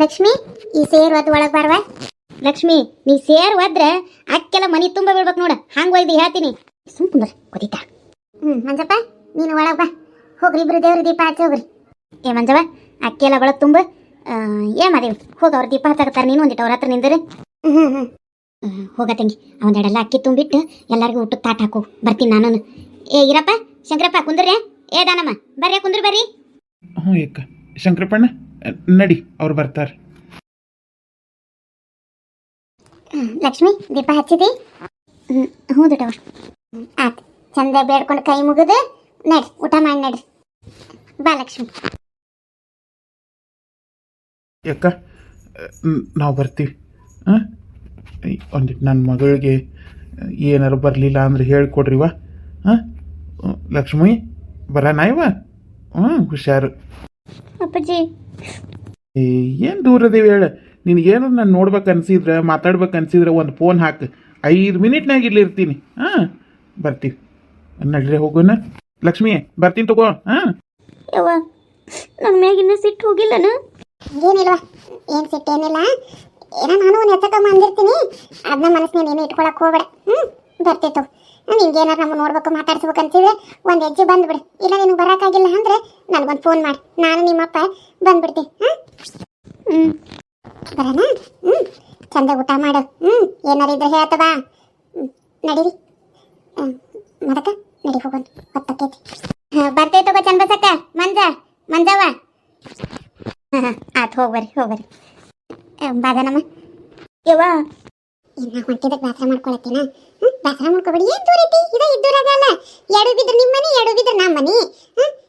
ಲಕ್ಷ್ಮಿ ಈ ಸೇರ್ ಒದ್ ಒಳಗ್ ಬಾರ್ವಾ. ಲಕ್ಷ್ಮಿ ನೀ ಸೇರ್ ಒದ್ರೆ ಅಕ್ಕೆಲ್ಲ ಮನಿ ತುಂಬ ಬೀಳ್ಬೇಕು ನೋಡ. ಹಂಗ ಒಯ್ದು ಹೇಳ್ತೀನಿ. ಸುಮ್ಮನೆ ಗೊತ್ತಿತ್ತ. ಮಂಜಪ್ಪ ನೀನು ಒಳಗ್ ಬಾ. ಹೋಗ್ರಿ ಇಬ್ರು ದೇವ್ರ ದೀಪ ಹಚ್ಚಿ ಹೋಗ್ರಿ. ಏ ಮಂಜವ ಅಕ್ಕೆಲ್ಲ ಒಳಗ್ ತುಂಬ ಮಾದೇವ್ ಹೋಗ. ಅವ್ರ ದೀಪ ಹಚ್ಚಾಕತ್ತಾರ, ನೀನು ಒಂದಿಟ್ಟು ಅವ್ರ ಹತ್ರ ನಿಂದ್ರೆ. ಹೋಗ ತಂಗಿ, ಅವನ್ನೆರಡೆಲ್ಲ ಅಕ್ಕಿ ತುಂಬಿಟ್ಟು ಎಲ್ಲರಿಗೂ ಊಟಕ್ಕೆ ತಾಟ ಹಾಕು. ಬರ್ತೀನಿ ನಾನು. ಏ ಇರಪ್ಪ ಶಂಕರಪ್ಪ ಕುಂದ್ರೆ. ಏ ದಾನಮ್ಮ ಬರ್ರಿ ಕುಂದ್ರಿ ಬರ್ರಿ. ಹ್ಞೂ ಅಕ್ಕ. ಶಂಕರಪ್ಪಣ್ಣ ನಡಿ, ಅವ್ರು ಬರ್ತಾರೆ. ಲಕ್ಷ್ಮಿ ದೀಪ ಹಚ್ಚಿದಿ? ಹ್ಞೂ ದುಡವ. ಆಯ್ತು, ಚಂದ ಬೇಡ್ಕೊಂಡು ಕೈ ಮುಗಿದು ನಡ್ರಿ ಊಟ ಮಾಡಿ ನಡ್ರಿ. ಬಾ ಲಕ್ಷ್ಮಿ. ಯಾಕ ನಾವು ಬರ್ತೀವಿ. ಹಾಂ ಒಂದಿಟ್ಟು ನನ್ನ ಮಗಳಿಗೆ ಏನಾರು ಬರಲಿಲ್ಲ ಅಂದ್ರೆ ಹೇಳ್ಕೊಡ್ರಿವ. ಹಾಂ ಲಕ್ಷ್ಮಿ ಬರೋಣ ಇವ. ಹುಷಾರು. ಅಪ್ಪಾಜಿ ಏನು ದೂರ ಅದೇವಿ ಹೇಳ. ನಿನಗೇನು ನಾನು ನೋಡ್ಬೇಕು ಅನ್ಸಿದ್ರೆ, ಮಾತಾಡ್ಬೇಕು ಅನ್ಸಿದ್ರೆ ಒಂದು ಫೋನ್ ಹಾಕು. 5 ಮಿನಿಟ್ನಾಗ ಇಲ್ಲಿ ಇರ್ತೀನಿ. ಹಾಂ ಬರ್ತೀವಿ. ನಡ್ರಿ ಹೋಗೋಣ. ಲಕ್ಷ್ಮಿ ಬರ್ತೀನಿ ತಗೋ. ಹಾಂ ಯವ್ವ ನನ್ನ ಮ್ಯಾಗಿನ್ನ ಸಿಟ್ಟು ಹೋಗಿಲ್ಲನ? ಏನಿಲ್ವ, ಏನು ಸಿಟ್ಟು ಏನಿಲ್ಲ. ಏನೋ ನಾನು ಒಂದು ಹೆಚ್ಚಕಮ್ಮ ಅಂದಿರ್ತೀನಿ, ಅದನ್ನ ಮನಸ್ಸಿನ ಏನು ಇಟ್ಕೊಳಕ್ಕೆ ಹೋಗ್ಬೇಡ. ಬರ್ತಿತ್ತು ನಿಂಗೆ ಏನಾರು ನಮ್ಮ ನೋಡ್ಬೇಕು ಮಾತಾಡ್ಸ್ಬೇಕು ಅನ್ಸಿದ್ರೆ ಒಂದು ಹೆಜ್ಜೆ ಬಂದ್ಬಿಡು. ಇಲ್ಲ ನಿನಗೆ ಬರೋಕ್ಕಾಗಿಲ್ಲ ಅಂದ್ರೆ ನನಗೊಂದು ಫೋನ್ ಮಾಡಿ, ನಾನು ನಿಮ್ಮಪ್ಪ ಬಂದ್ಬಿಡ್ತೀನಿ. ಬರೋಣ? ಚಂದ ಊಟ ಮಾಡು. ಏನಾರು ಇದ್ರೆ ಹೇಳ್ತವಾ. ನಡೀರಿ ಮದಕ ನಡಿ ಹೋಗೋಣ. ಹೊತ್ತಕ್ಕೈತಿ. ಬರ್ತೈತೆ ತಗೋ ಚಂದಸಕ್ಕ. ಮಂಜವ್ವ ಆಯ್ತು ಹೋಗ್ಬರ್ರಿ ಹೋಗ್ಬರ್ರಿ. ಬಾದನಮ್ಮ ಯವ್ವ ಇನ್ನ ಹೊಂಟಿದಕ್ಕೆ ಬೇಸರ ಮಾಡ್ಕೊಳತ್ತೀನ? ಬೇಸರ ಮಾಡ್ಕೊಬೇಡಿ. ಏನು ದೂರ ಐತಿ, ಇದ ಇದ್ದೂರಾಗಲ್ಲ. ಎಡು ಬಿದ್ರೆ ನಿಮ್ಮ ಮನೆ, ಎಡು ಬಿದ್ರೆ ನಮ್ಮ ಮನೆ.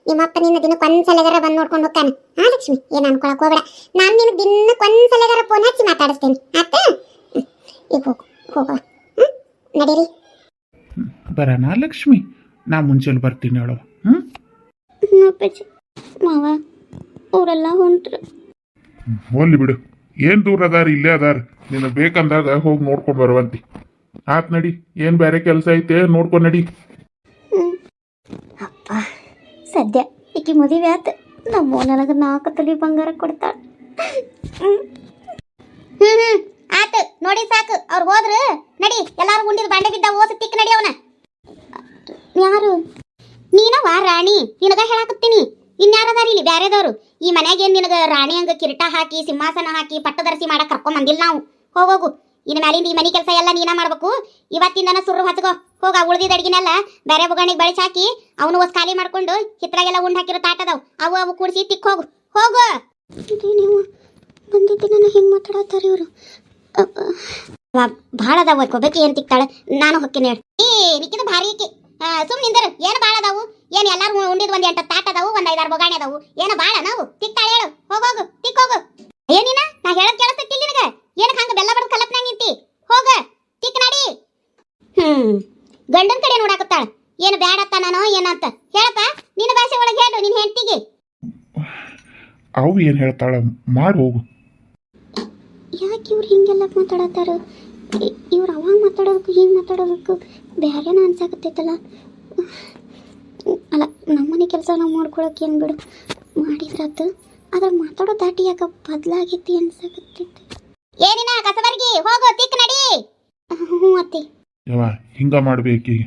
ನಿಮ್ಮಪ್ಪ ನಿನ್ನ ದಿನಕ್ಕೆ ಒಂದ್ಸಲಗಾರ ಬಂದು ನೋಡ್ಕೊಂಡು ಹೋಗ್ತಾನೆ. ಲಕ್ಷ್ಮಿ ಏನು ಅನ್ಕೊಳಕ್ ಹೋಗ್ಬೇಡ. ನಾನು ನಿನಗೆ ದಿನಕ್ಕೆ ಒಂದ್ಸಲಗಾರ ಫೋನ್ ಹಚ್ಚಿ ಮಾತಾಡಿಸ್ತೇನೆ. ಆತ ಈಗ ಹೋಗುವ. ನಡೀರಿ. ಬರೋಣ ಲಕ್ಷ್ಮಿ. ನಾ ಮುಂಚೆಲಿ ಬರ್ತೀನಿ ಹೇಳೋ. ಅಪ್ಪಾಜಿ ಮಾವ ಅವರೆಲ್ಲ ಹೊಂಟ್ರು. ಹೋಗ್ಲಿ ಬಿಡು, ಏನು ದೂರ ಅದಾರ, ಇಲ್ಲೇ ಅದಾರ. ನೀನು ಬೇಕಂದಾಗ ಹೋಗಿ ನೋಡ್ಕೊಂಡು ಬರುವಂತಿ. ಆತ್ ನಡಿ, ಏನು ಬೇರೆ ಕೆಲಸ ಐತೆ ನೋಡ್ಕೊಂಡು ನಡಿ. ಅಪ್ಪ ಸದ್ಯ ಈಕಿ ಮದುವೆ ಆತ. ನಮ್ಮ ನನಗೆ 4 ತೊಲಿ ಬಂಗಾರ ಕೊಡ್ತಾಳ. ಆತು ನೋಡಿ ಸಾಕು. ಅವ್ರು ಹೋದ್ರು ನಡಿ. ಎಲ್ಲಾರು ಉಂಡಿದ್ ಬಾಂಡೆ ಬಿದ್ದ ಓಸಿ ತಿಕ್ಕ ನಡಿ. ಅವನ ಯಾರು? ನೀನವ ರಾಣಿ. ನಿನಗ ಹೇಳಾಕತ್ತೀನಿ. ಇನ್ಯಾರದಾರ ಇಲ್ಲಿ ಬ್ಯಾರೆದವ್ರು? ಈ ಮನ್ಯಾಗ ಏನ್ ನಿನಗ ರಾಣಿ ಹಂಗ ಕಿರೀಟ ಹಾಕಿ ಸಿಂಹಾಸನ ಹಾಕಿ ಪಟ್ಟದರ್ಸಿ ಮಾಡಕ್ ಕರ್ಕೊಂಡ್ ಬಂದಿಲ್ಲ ನಾವು. ಹೋಗೋಗು. ಇನ್ನು ಮ್ಯಾಲಿಂದ ಈ ಮನಿ ಕೆಲಸ ಎಲ್ಲ ನೀನ ಮಾಡ್ಬೇಕು. ಇವತ್ತಿಂದನ ಸುರ್ರು ಹಚ್ಕೋ. ಹೋಗ ಉಳ್ದಿದ ಅಡ್ಗಿನೆಲ್ಲ ಬೇರೆ ಬೊಗಣಿಗೆ ಬಳಸಿ ಹಾಕಿ ಅವನು ಹೊಸ ಖಾಲಿ ಮಾಡ್ಕೊಂಡು ಹಿತ್ರಾಗೆಲ್ಲ ಉಂಡ್ ಹಾಕಿರೋ ತಾಟದವು ಅವು ಕೂಡಿಸಿ ತಿಕ್ ಹೋಗು. ಹೋಗು. ನೀವು ಬಂದಿದ್ದೆ ನಾನು ಹಿಂಗೆ ಮಾತಾಡತ್ತಾರೆ ಇವರು. ಭಾಳ ಅದಾವ ಒಯ್ಕೋಬೇಕು. ಏನು ತಿಕ್ತಾಳೆ? ನಾನು ಹೊಕ್ಕೇನೆ ಹೇಳಿ. ನಿಕ್ಕಿದ ಭಾರಿ ಈಕಿ. ಸುಮ್ಮನೆ ನಿಂದರು. ಏನು ಭಾಳ ಅದಾವು? ಏನು ಎಲ್ಲಾರು ಉಂಡಿದ್ 1 8 ತಾಟ ಅದಾವು, 1 5 6 ಬೊಗಾಣಿ ಅದಾವು. ಏನು ಭಾಳ ನಾವು ತಿಕ್ತಾಳೆ ಹೇಳು. ಹೋಗೋಗು ತಿಕ್ ಹೋಗು. ಏನಿನ ನಾ ಹೇಳೋದು ಕೇಳಿಸ್ತೈತಿಲ್ಲ ನಿನಗೆ? ಏನಕ್ಕೆ ಹಂಗೆ ಬೆಲ್ಲ ಬಡ್ದು ಕಲ್ಲಪ್ನಾಗ ನಿಂತಿ? ಹೋಗ ತಿಕ್ ನಡಿ. ಗಂಡನ ಕಡೆ ನೋಡಾಕತ್ತಾಳ. ಏನು ಬ್ಯಾಡತ್ತ ನಾನು ಏನಂತ ಹೇಳಪ್ಪ. ನಿನ್ನ ಭಾಷೆ ಒಳಗೆ ಹೇಳು ನಿನ್ನ ಹೆಂಡತಿಗೆ. ಅವು ಏನು ಹೇಳ್ತಾಳ ಮಾಡಿ ಹೋಗು. ಯಾಕೆ ಇವ್ರು ಹಿಂಗೆಲ್ಲ ಮಾತಾಡತ್ತಾರ? ಇವ್ರು ಅವಾಗ ಮಾತಾಡೋದಕ್ಕೂ ಹಿಂಗೆ ಮಾತಾಡೋದಕ್ಕೂ ಬೇರೆನ ಅನ್ಸಾಕತ್ತೈತಲ್ಲ. ಅಲ್ಲ ನಮ್ಮನೆ ಕೆಲಸ ನಾವು ಮಾಡ್ಕೊಳಕ್ಕೆ ಏನು ಬಿಡು ಮಾಡಿದ್ರಾತು. ಅದ್ರ ಮಾತಾಡೋ ದಾಟಿ ಯಾಕೆ ಬದಲಾಗೈತಿ ಅನ್ಸಾಕತ್ತೈತಿ. ಏನಿನ ಕಸಬರ್ಗಿ ಹೋಗೋ ತಿಕ್ ನಡಿ. ಹ್ಞೂ ಅತ್ತಿ. ಯವ್ವ ಹಿಂಗ ಮಾಡ್ಬೇಕಿ.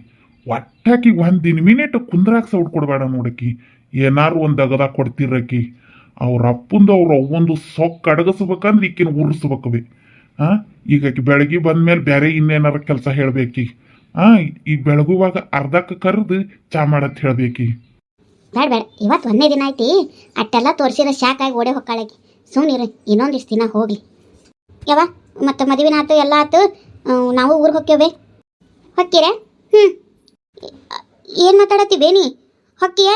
ಒಟ್ಟಾಕಿ 1 ಮಿನಿಟ್ ಕುಂದ್ರಾಕ್ ಸೌಡ್ ಕೊಡಬೇಡ ನೋಡಕಿ. ಏನಾರು ಒಂದು ಅಗದಾಗ ಕೊಡ್ತಿರಕಿ. ಅವ್ರ ಅಪ್ಪಂದು ಅವ್ರ ಅವ್ವಂದು ಸೊಕ್ಕ ಅಡಗಿಸ್ಬೇಕಂದ್ರೆ ಈಕಿನ ಉರ್ಸ್ಬೇಕವಿ. ಈಗ ಆಕಿ ಬೆಳಗ್ಗೆ ಬಂದ್ಮೇಲೆ ಬೇರೆ ಇನ್ನೇನಾರ ಕೆಲಸ ಹೇಳ್ಬೇಕಿ. ಈಗ ಬೆಳಗುವಾಗ ಅರ್ಧಕ್ಕೆ ಕರೆದು ಚಾ ಮಾಡತ್ ಹೇಳ್ಬೇಕಿ. ಬೇಡ ಬೇಡ, ಇವತ್ತು 1ನೇ ದಿನ ಐತಿ. ಅಟ್ಟೆಲ್ಲ ತೋರಿಸಿದ ಶಾಕಾಗಿ ಓಡೆ ಹೊಕ್ಕಾಳಕಿ. ಸುಮ್ಮನಿರು, ಇನ್ನೊಂದಿಷ್ಟು ದಿನ ಹೋಗ್ಲಿ. ಯಾವ ಮತ್ತು ಮದುವೆನ ಆತು ಎಲ್ಲ ಆತು. ನಾವು ಊರಿಗೆ ಹೊಕ್ಕೇವೆ. ಹೊಕ್ಕಿರ? ಏನು ಮಾತಾಡತ್ತಿ ಬೇನಿ? ಹೊಕ್ಕಿಯ?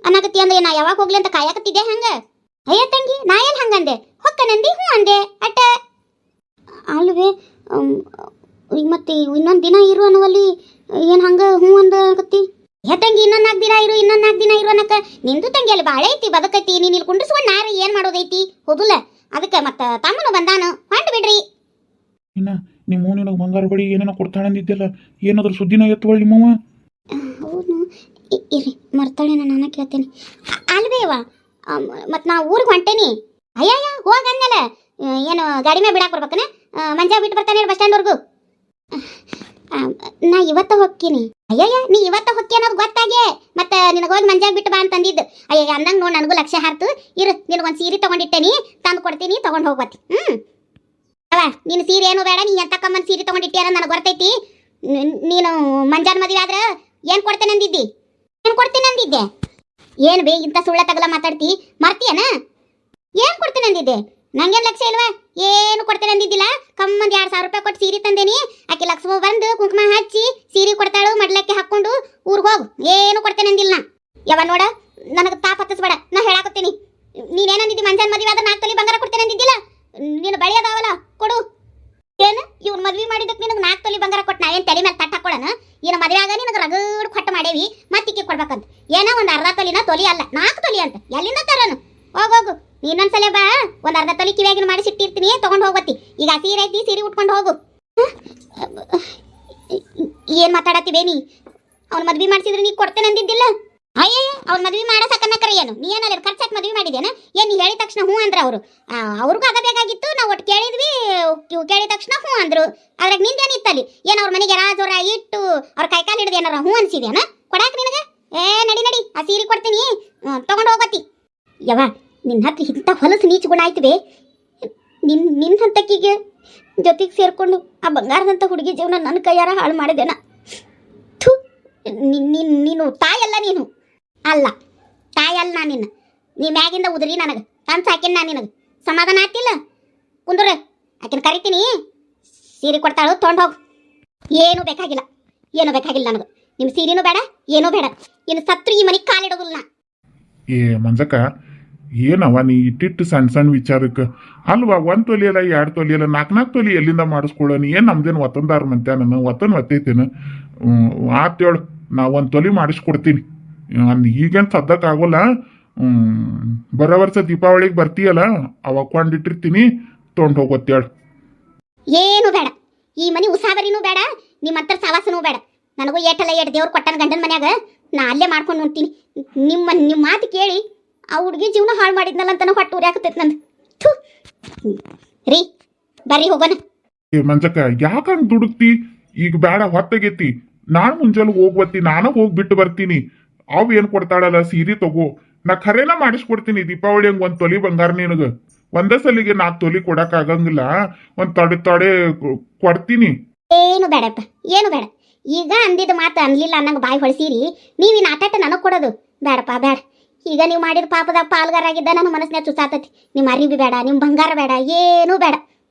ಅನ್ನಕತ್ತಿ ಅಂದ್ರೆ ನಾ ಯಾವಾಗ ಹೋಗ್ಲಿ ಅಂತ ಕಾಯಕತ್ತಿದ್ದೆ ಹಂಗೆ? ಅಯ್ಯ ತಂಗಿ ನಾ ಏನು ಹಂಗಂದೆ? ಹೊಕ್ಕ ನಂದಿ ಹ್ಞೂ ಅಂದೆ ಅಟ್ಟ. ಅಲ್ವೇ ಮತ್ತೆ ಇನ್ನೊಂದು ದಿನ ಇರು ಅನ್ನುವಲ್ಲಿ ಏನು ಹಂಗೆ ಹ್ಞೂ ಅಂದಕತ್ತಿ? ಏ ತಂಗಿ ಇನ್ನೊಂದು 4 ದಿನ ಇರು, ಇನ್ನೊಂದು 4 ದಿನ ಇರು ಅನ್ನಕ ನಿಂದು ತಂಗಿ ಅಲ್ಲಿ ಭಾಳ ಐತಿ ಬದುಕೈತಿ. ನೀನು ಇಲ್ಲಿ ಕುಂಡ್ರಿಸ್ಕೊಂಡು ನಾರು ಏನು ಮಾಡೋದೈತಿ ಹೌದಲ್ಲ? ಅದಕ್ಕೆ ಮತ್ತೆ ತಮ್ಮನು ಬಂದಾನು ಹೊಂಟು ಬಿಡ್ರಿ. ಇನ್ನ ನಿಮ್ಮ ನಿನಗೆ ಬಂಗಾರ ಬಡಿ ಏನೇನೋ ಕೊಡ್ತಾಳಂದಿದ್ದೆಲ್ಲ, ಏನಾದ್ರೂ ಸುದ್ದಿನ ಎತ್ತುವಳಿ ನಿಮ್ಮವ? ಹೌದು ಇರಿ ಮರ್ತಾಳೆ. ನಾನು ಕೇಳ್ತೇನೆ. ಅಲ್ವೇವಾ ಮತ್ತು ನಾ ಊರಿಗೆ ಹೊಂಟೇನಿ. ಅಯ್ಯಯ್ಯ ಹೋಗ ಅಂದಲ್ಲ ಏನು ಗಾಡಿ ಮೇಲೆ ಬಿಡಾಕ್ ಬರ್ಬೇಕನ ಮಂಜ ಬಿಟ್ಟು ಬರ್ತಾನೆ ಬಸ್ ಸ್ಟ್ಯಾಂಡ್ವರೆಗೂ. ನಾ ಇವತ್ತ ಹೊಕ್ಕೀನಿ. ಅಯ್ಯಯ್ಯ ನೀ ಇವತ್ತ ಹೊಕ್ಕಿ ಅನ್ನೋದು ಗೊತ್ತಾಗೆ ಮತ್ತೆ ನಿನಗೋಗಿ ಮಂಜಾಗ ಬಿಟ್ಟು ಬಾ ಅಂತಂದಿದ್ದು. ಅಯ್ಯಯ್ಯ ಅಂದಂಗ ನೋಡಿ ನನಗೂ ಲಕ್ಷ್ಯ ಹಾರ್ತು. ಇರು ನಿನಗೊಂದು ಸೀರೆ ತಗೊಂಡಿಟ್ಟೇನಿ, ತಂದು ಕೊಡ್ತೀನಿ, ತಗೊಂಡು ಹೋಗ್ಬತ್ತಿ. ಅವ ನೀನು ಸೀರೆ ಏನು ಬೇಡ, ನೀ ಎಂತ ಕಮ್ಮನ್ ಸೀರೆ ತಗೊಂಡಿಟ್ಟಿಯಾರ ನನಗೆ ಗೊತ್ತೈತಿ. ನೀನು ಮಂಜಾನ ಮದುವೆ ಆದ್ರೆ ಏನು ಕೊಡ್ತೇನೆ ಅಂದಿದ್ದಿ? ಏನು ಕೊಡ್ತೀನಿ ಅಂದಿದ್ದೆ? ಏನು ಬೇ ಇಂಥ ಸುಳ್ಳ ತಗಲ ಮಾತಾಡ್ತಿ? ಮರ್ತೀಯನ? ಏನು ಕೊಡ್ತೇನೆ ಅಂದಿದ್ದೆ? ನಂಗೇನು ಲಕ್ಷ್ಯ ಇಲ್ವಾ? ಏನು ಕೊಡ್ತೇನೆ ಅಂದಿದ್ದಿಲ್ಲ. ಕಮ್ಮಂದು 2,000 ರೂಪಾಯಿ ಕೊಟ್ಟು ಸೀರೆ ತಂದೇನಿ. ಆಕೆ ಲಕ್ಷ್ಮ ಬಂದು ಕುಂಕುಮ ಹಚ್ಚಿ ಸೀರೆ ಕೊಡ್ತಾಳು, ಮಡ್ಲಕ್ಕೆ ಹಾಕ್ಕೊಂಡು ಊರಿಗೆ ಹೋಗು. ಏನು ಕೊಡ್ತೇನೆ ಅಂದಿಲ್ಲ ನಾ. ಯಾವ ನೋಡ ನನಗೆ ತಾಪ ಹತ್ತಿಸ್ಬೇಡ. ನಾ ಹೇಳಾಕತ್ತೀನಿ. ನೀನೇನಂದಿದ್ದಿ? ಮಂಜಾನ ಮದುವೆ ಆದ್ರೆ 4 ತೊಲಿ ಬಂಗಾರ ಕೊಡ್ತೇನೆ ಅಂದಿದ್ದಿಲ್ಲ. ನೀನು ಬಳಿ ಅದಾವಲ್ಲ ಕೊಡು. ಏನು ಇವ್ರು ಮದ್ವೆ ಮಾಡಿದಕ್ಕೆ ನಿನಗೆ 4 ತೊಲಿ ಬಂಗಾರ ಕೊಟ್ಟು ನಾ ಏನು ತಲೆ ಮೇಲೆ ತಟ್ಟು ಹಾಕೊಳ್ಳೋಣ? ಏನು ಮದುವೆ ಆಗ ನಿನಗೆ ರಗಡ್ ಕೊಟ್ಟು ಮಾಡೇವಿ, ಮತ್ತಿಕ್ಕಿ ಕೊಡ್ಬೇಕಂತ. ಏನೋ ಒಂದು ಅರ್ಧ ತೊಲಿನ ತೊಲಿ ಅಲ್ಲ 4 ತೊಲಿ ಅಂತ ಎಲ್ಲಿಂದ ತರೋನು? ಹೋಗೋಗು ಇನ್ನೊಂದ್ಸಲ ಬಾ, ಒಂದು ಅರ್ಧ ತೊಲಿ ಕಿವಿಯಾಗಿನ ಮಾಡಿಸಿಟ್ಟಿರ್ತೀನಿ, ತೊಗೊಂಡು ಹೋಗ್ಬತ್ತಿ. ಈಗ ಸೀರೆ ಐತಿ, ಸೀರೆ ಉಟ್ಕೊಂಡು ಹೋಗು. ಏನು ಮಾತಾಡತ್ತಿ ಬೇನಿ? ಅವ್ನು ಮದ್ವೆ ಮಾಡಿಸಿದ್ರೆ ನೀ ಕೊಡ್ತೇನೆ ಅಂದಿದ್ದಿಲ್ಲ. ಅಯ್ಯಯ್ಯ ಅವ್ನ ಮದ್ವೆ ಮಾಡೋ ಸಕನ್ನಕರ ಏನು? ನೀ ಏನಾರ ಖರ್ಚಾಕ್ ಮದ್ವೆ ಮಾಡಿದೇನ? ಏನು ನೀ ಹೇಳಿದ ತಕ್ಷಣ ಹ್ಞೂ ಅಂದ್ರೆ ಅವರು ಅವ್ರಿಗೂ ಆಗಬೇಕಾಗಿತ್ತು. ನಾವು ಒಟ್ಟು ಕೇಳಿದ್ವಿ, ಕೇಳಿದ ತಕ್ಷಣ ಹ್ಞೂ ಅಂದ್ರು. ಅದ್ರಾಗ ನಿಂದೇನಿತ್ತಲ್ಲಿ? ಏನು ಅವ್ರ ಮನೆಗೆ ರಾಜೋರ ಇಟ್ಟು ಅವ್ರ ಕೈಕಾಲು ಹಿಡಿದು ಏನಾರ ಹ್ಞೂ ಅನ್ಸಿದೇನ ಕೊಡಾಕ ನಿನಗೆ? ನಡಿ ನಡಿ ಆ ಸೀರೆ ಕೊಡ್ತೀನಿ, ತೊಗೊಂಡು ಹೋಗತ್ತಿ. ಯವ ನಿನ್ನ ಹತ್ರ ಇಂಥ ಹೊಲಸು ನೀಚು ಗುಣ ಆಯ್ತು ಬೇ. ನಿನ್ನ ಹಂತಕ್ಕಿಗೆ ಜೊತೆಗೆ ಸೇರ್ಕೊಂಡು ಆ ಬಂಗಾರದಂಥ ಹುಡುಗಿ ಜೀವನ ನನ್ನ ಕೈಯಾರ ಹಾಳು ಮಾಡಿದೆನ. ಥು ನೀನು ತಾಯಲ್ಲ, ನೀನು ಅಲ್ಲ ತಾಯಲ್ಲ. ನಾ ನಿನ್ನ ನೀ ಮ್ಯಾಗಿಂದ ಉದ್ರಿ ನನಗೆ ತಂದು ಸಾಕಿನ. ನಾ ನಿನಗೆ ಸಮಾಧಾನ ಆಗ್ತಿಲ್ಲ. ಕುಂದ್ರ ಆಕಿನ ಕರಿತೀನಿ, ಸೀರೆ ಕೊಡ್ತಾಳು, ತೊಗೊಂಡು ಹೋಗು. ಏನೂ ಬೇಕಾಗಿಲ್ಲ, ಏನೂ ಬೇಕಾಗಿಲ್ಲ ನನಗೆ. ನಿಮ್ಮ ಸೀರೆನೂ ಬೇಡ, ಏನೂ ಬೇಡ. ಇನ್ನು ಸತ್ರು ಈ ಮನೆಗೆ ಕಾಲಿಡೋದಿಲ್ಲ ನಾ. ಏ ಮಂಜಕ್ಕ, ಏನವ ನೀ ಇಟ್ಟಿಟ್ಟು ಸಣ್ಣ ಸಣ್ಣ ವಿಚಾರಕ್ಕೆ ಅಲ್ವಾ? 1 ತೊಲಿ ಅಲ್ಲ, 2 ತೊಲಿ ಅಲ್ಲ, 4 ತೊಲಿ ಎಲ್ಲಿಂದ ಮಾಡಿಸ್ಕೊಳ್ಳೋ? ನೀ ಏನು ನಮ್ದೇನು ಒತ್ತಂದಾರ ಮಂತ್ಯ? ನನ್ನ ಒತ್ತನ್ ಒತ್ತೈತೇನು? ಆತೇಳು, ನಾ 1 ತೊಲಿ ಮಾಡಿಸ್ಕೊಡ್ತೀನಿ. ಈಗೇನು ಸದ್ದಕ್ಕಾಗೋಲ್ಲ. ಬರೋ ವರ್ಷ ದೀಪಾವಳಿಗೆ ಬರ್ತೀಯಲ್ಲ, ಅವಾಗ ಕೊಂಡಿಟ್ಟಿರ್ತೀನಿ, ತೊಗೊಂಡು ಹೋಗೋತ್ತೇಳು. ಏನು ಬೇಡ, ಈ ಮನೆ ಉಸಾಬರಿನೂ ಬೇಡ, ನಿಮ್ಮ ಹತ್ರ ಸವಾಸನೂ ಬೇಡ. ನನಗೂ ಏಟಲ್ಲ ಏಟ್ ದೇವ್ರು ಕೊಟ್ಟನ ಗಂಡನ ಮನ್ಯಾಗ, ನಾ ಅಲ್ಲೇ ಮಾಡ್ಕೊಂಡು ನೋಡ್ತೀನಿ. ನಿಮ್ಮ ಮಾತು ಕೇಳಿ ಆ ಹುಡುಗಿ ಜೀವನ ಹಾಳು ಮಾಡಿದ್ನಲ್ಲ ಅಂತ ಹೊಟ್ಟೆ ಉರಿ ಹಾಕತೈತೆ ನಂದು. ರೀ ಬರ್ರಿ ಹೋಗೋಣ. ಏ ಮಂಜಕ್ಕ, ಯಾಕಂಗ್ ದುಡುಕ್ತಿ? ಈಗ ಬೇಡ, ಹೊತ್ತಾಗೈತಿ. ನಾನು ಮುಂಜಾನೆ ಹೋಗ್ಬತ್ತಿ, ನಾನು ಹೋಗಿ ಬಿಟ್ಟು ಬರ್ತೀನಿ. ಅವ್ ಏನ್ ಕೊಡ್ತಾಳಲ್ಲ ಸೀರೆ ತಗೋ, ನಾ ಖರೇನ ಮಾಡಿಸ್ಕೊಡ್ತೀನಿ. ದೀಪಾವಳಿ ಹಂಗ 1 ತೊಲಿ ಬಂಗಾರ ನಿನಗ ಒಂದೇ ಸಲಿಗೆ 4 ತೊಲಿ ಕೊಡಕ್ ಆಗಂಗಿಲ್ಲ. ಒಂದ್ ತೊಡೆ ಕೊಡ್ತೀನಿ. ಏನು ಬೇಡಪ್ಪ, ಏನು ಬೇಡ. ಈಗ ಅಂದಿದ್ದು ಮಾತು ಅನ್ಲಿಲ್ಲ ಅನ್ನಂಗೆ ಬಾಯಿ ಹೊಳಿಸಿರಿ. ನೀವಿನ ಆಟಾಟ ನನಗೆ ಕೊಡೋದು ಬೇಡಪ್ಪ, ಬೇಡ. ಈಗ ನೀವು ಮಾಡಿದ ಪಾಪದಾಗ ಪಾಲ್ಗಾರ ಆಗಿದ್ದ ನನ್ನ ಮನಸ್ಸಿನಾಗ ಚುಸಾತತಿ. ನಿಮ್ಮ ಅರಿವಿ ಬೇಡ, ನಿಮ್ಮ ಬಂಗಾರ ಬೇಡ, ಏನೂ ಬೇಡ.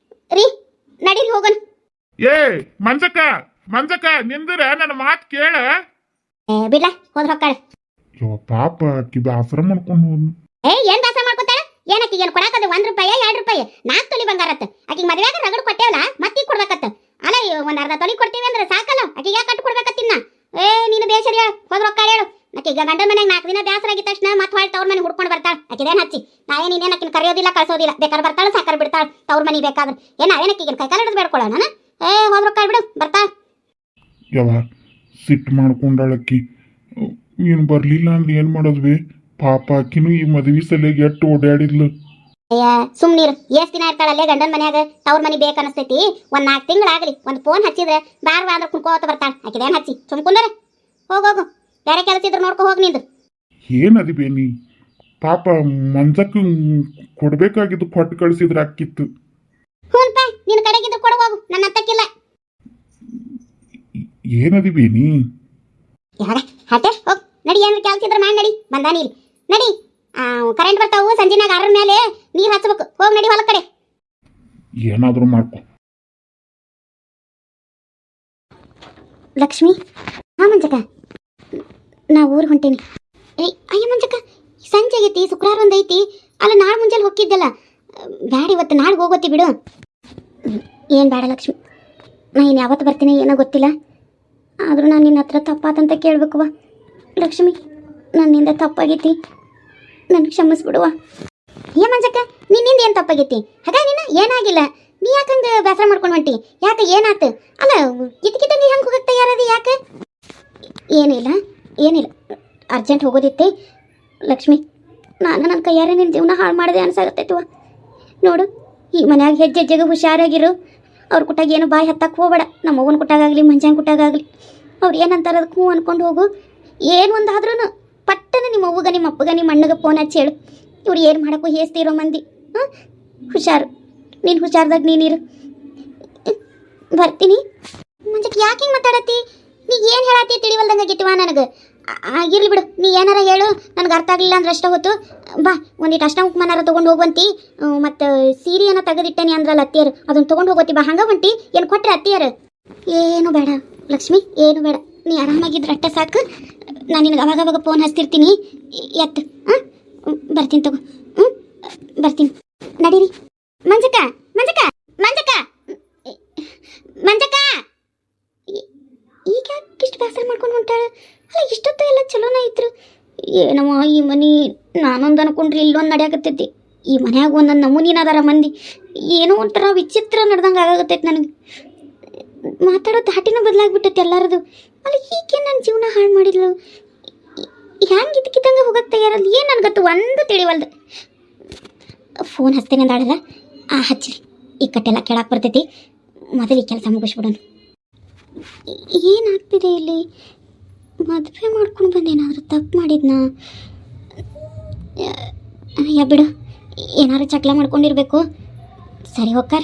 ರೀ ನಡೀರಿ ಹೋಗೋಣ. ಏ ಮಂಜಕ್ಕ, ಮಂಜಕ್ಕ ನಿಂದ್ರ ನನ್ನ ಮಾತು ಕೇಳ. ಬಿಡ್ಲ ಹೋದ್ರ ಹೊಕ್ಕಾಳೆ. ಪಾಪ ಆಕಿ ಬ್ಯಾಸರ ಮಾಡ್ಕೊಂಡು ಏನ್ ದಾಸ ಮಾಡ್ಕೊತಾಳ? ಏನಕ್ಕೆ ಏನು ಕೊಡಾಕದ? 1 ರೂಪಾಯಿ 2 ರೂಪಾಯಿ 4 ತೊಲಿ ಬಂಗಾರತ್ತ. ಆಕಿಗೆ ಮದುವೆಯಾಗ ರಗಡ್ ಕೊಟ್ಟೇವಲ್ಲ, ಮತ್ತೀಗ ಕೊಡ್ಬೇಕತ್ತ. ಅಲ್ಲ ಒಂದು ಅರ್ಧ ತೊಲಿ ಕೊಡ್ತೀವಿ ಅಂದ್ರೆ ಸಾಕಲ್ಲ, ಆಕಿಗೆ ಯಾಕೆ ಕಟ್ಟು ಕೊಡ್ಬೇಕತ್ತಿನ್ನ? ನೀನು ಬೇಸರಿ ಹೋದ್ರ ಹೊಕ್ಕಾಳೆ ಹೇಳು. ಆಕೆ ಈಗ ಗಂಡನ ಮನೆಗೆ 4 ದಿನ ಬೇಸರ ಆಗಿದ ತಕ್ಷಣ ಮತ್ತೆ ಹೊಳ್ಳಿ ತವ್ರ ಮನೆಗೆ ಹುಡ್ಕೊಂಡು ಬರ್ತಾಳೆ. ಆಕಿದೇನು ಹಚ್ಚಿ ನಾವೇನೇನು ಆಕಿನ ಕರೆಯೋದಿಲ್ಲ, ಕಳ್ಸೋದಿಲ್ಲ. ಬೇಕಾದ್ರೆ ಬರ್ತಾಳೆ, ಸಾಕಾರ ಬಿಡ್ತಾಳೆ ತವ್ರ ಮನೆ ಬೇಕಾದ್ರೆ. ನಾವೇನಕ್ಕೆ ಈಗ ಕೈಕಾಲ ಹಿಡಿದು ಬೇಡ್ಕೊಳ್ಳೋಣ? ಹೋದ್ರ ಹೊಕ್ಕಾಳೆ ಬಿಡು, ಬರ್ತಾಳೆ. ಯಾವ ಸಿಟ್ಟು ಮಾಡ್ಕೊಂಡಾಳಕ್ಕಿ. ಏನು ಬರ್ಲಿಲ್ಲ ಅಂದ್ರೆ ಏನ್ ಮಾಡೋದ್ವಿ? ಪಾಪ ಆಕಿನೂ ಈ ಮದ್ವಿ ಸಲಿಗೆ ಎಷ್ಟು ಓಡಾಡಿದ್ಲು. ಸುಮ್ನೀರು, ಎಷ್ಟ್ ದಿನ ಇರ್ತಾಳಲ್ಲೇ ಗಂಡನ ಮನ್ಯಾಗ? ತವ್ರ ಮನೆ ಬೇಕನ್ನಿಸ್ತೈತಿ. 4 ತಿಂಗಳಾಗಲಿ ಒಂದು ಫೋನ್ ಹಚ್ಚಿದ್ರೆ ಬಾರ್ವಾ ಅಂದ್ರೆ ಕುಣ್ಕೋತ ಬರ್ತಾಳೆ. ಆಕಿದೇನು ಹಚ್ಚಿ ಸುಮ್ ಕುಂದರೆ ಹೋಗೋಗು. ಬೇರೆ ಕೆಲಸ ಇದ್ರೆ ನೋಡ್ಕೊ ಹೋಗಿ ನಿಂದು. ಏನದಿ ಬೇನಿ? ಪಾಪ ಮಂಜಕ್ಕೆ ಕೊಡ್ಬೇಕಾಗಿದ್ದು ಕೊಟ್ಟು ಕಳಿಸಿದ್ರೆ ಅಕ್ಕಿತ್ತು. ಹ್ಞೂನ್ಪ, ನಿನ್ನ ಕಡೆಗಿದ್ರೆ ಕೊಡು ಹೋಗು, ನನ್ನ ಹತ್ತಕ್ಕಿಲ್ಲ. ಏನದಿ ಬೇನಿ? ಯಾರ ಹಟ್ಟೆ ಹೋಗ್ ನಡಿ. ಏನಾರ ಕೆಲಸ ಇದ್ರೆ ಮಾಡಿ ನಡಿ. ಬಂದಾನಿ ಇಲ್ಲಿ ನಡಿ. ಕರೆಂಟ್ ಬರ್ತಾವು, ಸಂಜಿನಾಗ 6 ಮೇಲೆ ನೀರು ಹಚ್ಬೇಕು. ಹೋಗಿ ನಡಿ ಹೊಲ ಕಡೆ. ಏನಾದರೂ ಮಾಡ್ಕೊ. ಲಕ್ಷ್ಮಿ, ಹಾ ಮಂಜಕ್ಕ, ನಾ ಊರಿಗೆ ಹೊಂಟೇನಿ. ಅಯ್ಯ ಮಂಜಕ್ಕ, ಸಂಜೆ ಆಗೈತಿ, ಶುಕ್ರವಾರ ಒಂದು ಐತಿ. ಅಲ್ಲ ನಾಳೆ ಮುಂಜಾನೆ ಹೋಗಿದ್ದಲ್ಲ. ಬ್ಯಾಡ, ಇವತ್ತು ನಾಳೆ ಹೋಗೋತಿ ಬಿಡು. ಏನು ಬೇಡ ಲಕ್ಷ್ಮಿ, ನಾ ಇನ್ನು ಯಾವತ್ತು ಬರ್ತೀನಿ ಏನೋ ಗೊತ್ತಿಲ್ಲ. ಆದರೂ ನಾನು ನಿನ್ನ ಹತ್ರ ತಪ್ಪಾತಂತ ಕೇಳಬೇಕವ್ವ. ಲಕ್ಷ್ಮಿ, ನನ್ನಿಂದ ತಪ್ಪಾಗೈತಿ, ನನಗೆ ಕ್ಷಮಿಸ್ಬಿಡುವ. ಏ ಮಂಜಕ್ಕ, ನಿನ್ನಿಂದ ಏನು ತಪ್ಪಾಗೈತಿ? ಹಾಗ ನೀನು ಏನಾಗಿಲ್ಲ. ನೀ ಯಾಕಂಗೆ ಬೇಸರ ಮಾಡ್ಕೊಂಡು ಹೊಂಟಿ? ಯಾಕೆ ಏನಾಯ್ತು? ಅಲ್ಲ ಕಿತ್ಕಿದ್ದಂಗೆ ಹೆಂಗೆ ಹೋಗಕ್ಕೆ ತಯಾರದಿ? ಯಾಕೆ? ಏನಿಲ್ಲ ಏನಿಲ್ಲ, ಅರ್ಜೆಂಟ್ ಹೋಗೋದಿತ್ತೆ. ಲಕ್ಷ್ಮಿ, ನಾನು ನನ್ನ ಕೈಯಾರೆ ನಿನ್ನ ಜೀವನ ಹಾಳು ಮಾಡಿದೆ ಅನ್ಸಾಗತ್ತೈತಿವ. ನೋಡು ಈ ಮನ್ಯಾಗ ಹೆಜ್ಜೆ ಹೆಜ್ಜೆಗೆ ಹುಷಾರಾಗಿರು. ಅವ್ರ ಕುಟ್ಟಾಗ ಏನು ಬಾಯಿ ಹತ್ತಕ್ಕೆ ಹೋಗ್ಬೇಡ. ನಮ್ಮ ಅವ್ವನ ಕುಟ್ಟಾಗಲಿ ಮಂಜಾನ ಕುಟ್ಟಾಗಲಿ ಅವ್ರು ಏನಂತಾರೆ ಅದಕ್ಕೆ ಹ್ಞೂ ಅನ್ಕೊಂಡು ಹೋಗು. ಏನು ಒಂದಾದ್ರೂ ಪಟ್ಟನ ನಿಮ್ಮ ಅವ್ವಗ ನಿಮ್ಮ ಅಪ್ಪಗ ನಿಮ್ಮ ಅಣ್ಣಗೆ ಫೋನ್ ಹಚ್ಚಿ ಹೇಳು. ಇವ್ರು ಏನು ಮಾಡೋಕ್ಕೂ ಹೇಸ್ತಿರೋ ಮಂದಿ. ಹಾಂ, ಹುಷಾರು. ನೀನು ಹುಷಾರ್ದಾಗ ನೀನಿರು. ಬರ್ತೀನಿ. ಮಂಜಕ್ಕೆ ಯಾಕೆ ಹಿಂಗೆ ಮಾತಾಡತ್ತಿ? ನೀ ಏನು ಹೇಳತ್ತಿ ತಿಳಿವಲ್ದಂಗೆ ಗಿಟ್ಟಿವಾ ನನಗೆ. ಇರ್ಲಿ ಬಿಡು, ನೀ ಏನಾರ ಹೇಳು, ನನಗೆ ಅರ್ಥ ಆಗಲಿಲ್ಲ ಅಂದ್ರೆ ಅಷ್ಟ ಹೊತ್ತು ಬಾ. ಒಂದಿಟ್ಟು ಅಷ್ಟ ಉಕ್ಮನಾರ ತೊಗೊಂಡು ಹೋಗುವಂತಿ. ಮತ್ತು ಸೀರೆ ಏನೋ ತೆಗೆದಿಟ್ಟೇನಿ ಅಂದ್ರಲ್ಲ ಅತ್ತಿಯರು, ಅದನ್ನು ತೊಗೊಂಡು ಹೋಗೋತಿ ಬಾ. ಹಂಗೆ ಹೊಂಟಿ ಏನು ಕೊಟ್ರೆ ಅತ್ತಿಯರು? ಏನು ಬೇಡ ಲಕ್ಷ್ಮಿ, ಏನು ಬೇಡ. ನೀ ಆರಾಮಾಗಿದ್ರೆ ಅಷ್ಟೇ ಸಾಕು. ನಾನು ನಿನಗೆ ಅವಾಗವಾಗ ಫೋನ್ ಹಚ್ತಿರ್ತೀನಿ. ಎತ್ತು. ಹಾಂ, ಬರ್ತೀನಿ ತಗೋ. ಬರ್ತೀನಿ. ನಡೀರಿ. ಮಂಜಕ್ಕ ಮಂಜಕ್ಕ ಮಂಜಕ್ಕ ಮಂಜಕ್ಕ ಈಗ ಇಷ್ಟು ಬೇಸರ ಮಾಡ್ಕೊಂಡು ಹೊಂಟಾಳ. ಅಲ್ಲ, ಇಷ್ಟೊತ್ತು ಎಲ್ಲ ಚಲೋನ ಇದ್ರು. ಏನಮ್ಮ ಈ ಮನೆ, ನಾನೊಂದು ಅನ್ಕೊಂಡ್ರಿ ಇಲ್ಲೊಂದು ನಡೆಯಾಕತ್ತೈತಿ. ಈ ಮನ್ಯಾಗ ಒಂದೊಂದು ನಮೂನಿನ ಅದಾರ ಮಂದಿ. ಏನೋ ಒಂಥರ ವಿಚಿತ್ರ ನಡೆದಂಗೆ ಆಗಾಗತ್ತೈತಿ ನನಗೆ. ಮಾತಾಡೋ ಧಾಟಿನ ಬದಲಾಗ್ಬಿಟ್ಟೈತಿ ಎಲ್ಲರದು. ಅಲ್ಲಿ ಹೀಗೆ ನನ್ನ ಜೀವನ ಹಾಳು ಮಾಡಿದ್ಲು. ಹ್ಯಾಂಗೆ ಇದಕ್ಕಿದ್ದಂಗೆ ಹೋಗಕ್ಕೆ ತಯಾರಲ್ಲ. ಏನು ನನಗತ್ತು ಒಂದು ತಿಳಿವಲ್ದು. ಫೋನ್ ಹಚ್ತೇನೆ ಅಂದಾಳಲ್ಲ, ಹಚ್ಚಿರಿ. ಈ ಕಟ್ಟೆಲ್ಲ ಕೇಳಕ್ಕೆ ಬರ್ತೈತಿ. ಮೊದಲು ಈ ಕೆಲಸ ಮುಗಿಸ್ಬಿಡೋಣ. ಏನಾಗ್ತಿದೆ ಇಲ್ಲಿ? ಮದುವೆ ಮಾಡ್ಕೊಂಡು ಬಂದೇನಾದರೂ ತಪ್ಪು ಮಾಡಿದ್ನಾ? ಬಿಡು, ಏನಾದ್ರು ಚಕ್ಲ ಮಾಡ್ಕೊಂಡಿರ್ಬೇಕು. ಸರಿ ಹೋಗ್ಕಾರ.